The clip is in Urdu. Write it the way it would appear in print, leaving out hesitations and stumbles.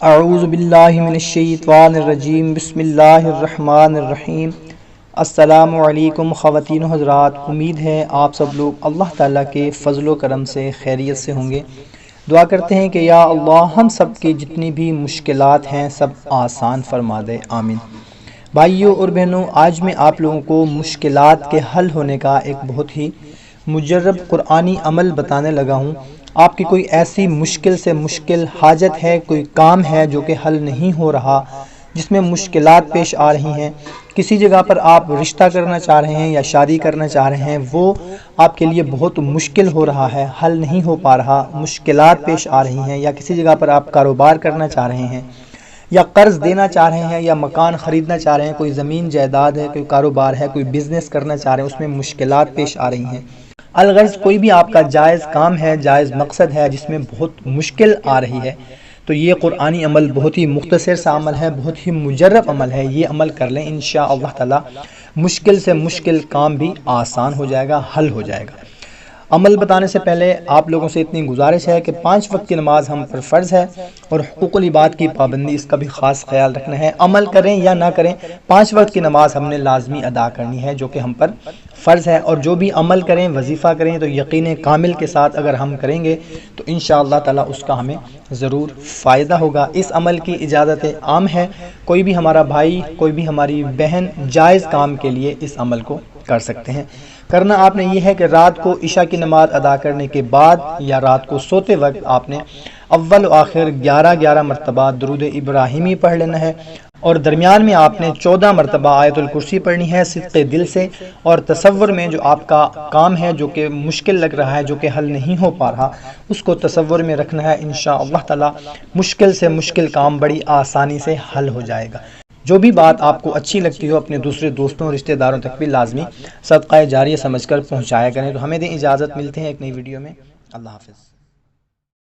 اعوذ باللہ من الشیطان الرجیم بسم اللہ الرحمن الرحیم۔ السلام علیکم خواتین و حضرات، امید ہے آپ سب لوگ اللہ تعالیٰ کے فضل و کرم سے خیریت سے ہوں گے۔ دعا کرتے ہیں کہ یا اللہ ہم سب کی جتنی بھی مشکلات ہیں سب آسان فرما دے، آمین۔ بھائیوں اور بہنوں، آج میں آپ لوگوں کو مشکلات کے حل ہونے کا ایک بہت ہی مجرب قرآنی عمل بتانے لگا ہوں۔ آپ کی کوئی ایسی مشکل سے مشکل حاجت ہے، کوئی کام ہے جو کہ حل نہیں ہو رہا، جس میں مشکلات پیش آ رہی ہیں، کسی جگہ پر آپ رشتہ کرنا چاہ رہے ہیں یا شادی کرنا چاہ رہے ہیں، وہ آپ کے لیے بہت مشکل ہو رہا ہے، حل نہیں ہو پا رہا، مشکلات پیش آ رہی ہیں، یا کسی جگہ پر آپ کاروبار کرنا چاہ رہے ہیں یا قرض دینا چاہ رہے ہیں یا مکان خریدنا چاہ رہے ہیں، کوئی زمین جائیداد ہے، کوئی کاروبار ہے، کوئی بزنس کرنا چاہ رہے ہیں، اس میں مشکلات پیش آ رہی ہیں۔ الغرض کوئی بھی آپ کا جائز کام ہے، جائز مقصد ہے جس میں بہت مشکل آ رہی ہے، تو یہ قرآنی عمل بہت ہی مختصر سا عمل ہے، بہت ہی مجرب عمل ہے۔ یہ عمل کر لیں انشاءاللہ تعالی مشکل سے مشکل کام بھی آسان ہو جائے گا، حل ہو جائے گا۔ عمل بتانے سے پہلے آپ لوگوں سے اتنی گزارش ہے کہ 5 وقت کی نماز ہم پر فرض ہے اور حقوق العباد کی پابندی، اس کا بھی خاص خیال رکھنا ہے۔ عمل کریں یا نہ کریں، 5 وقت کی نماز ہم نے لازمی ادا کرنی ہے جو کہ ہم پر فرض ہے، اور جو بھی عمل کریں، وظیفہ کریں تو یقین کامل کے ساتھ اگر ہم کریں گے تو انشاءاللہ تعالی اس کا ہمیں ضرور فائدہ ہوگا۔ اس عمل کی اجازت عام ہے، کوئی بھی ہمارا بھائی، کوئی بھی ہماری بہن جائز کام کے لیے اس عمل کو کر سکتے ہیں۔ کرنا آپ نے یہ ہے کہ رات کو عشاء کی نماز ادا کرنے کے بعد یا رات کو سوتے وقت آپ نے اول و آخر 11 مرتبہ درود ابراہیمی پڑھ لینا ہے، اور درمیان میں آپ نے 14 مرتبہ آیت الکرسی پڑھنی ہے صدق دل سے، اور تصور میں جو آپ کا کام ہے جو کہ مشکل لگ رہا ہے، جو کہ حل نہیں ہو پا رہا، اس کو تصور میں رکھنا ہے۔ انشاءاللہ تعالی مشکل سے مشکل کام بڑی آسانی سے حل ہو جائے گا۔ جو بھی بات آپ کو اچھی لگتی ہو اپنے دوسرے دوستوں اور رشتہ داروں تک بھی لازمی صدقہ جاریہ سمجھ کر پہنچایا کریں۔ تو ہمیں دیں اجازت، ملتے ہیں ایک نئی ویڈیو میں۔ اللہ حافظ۔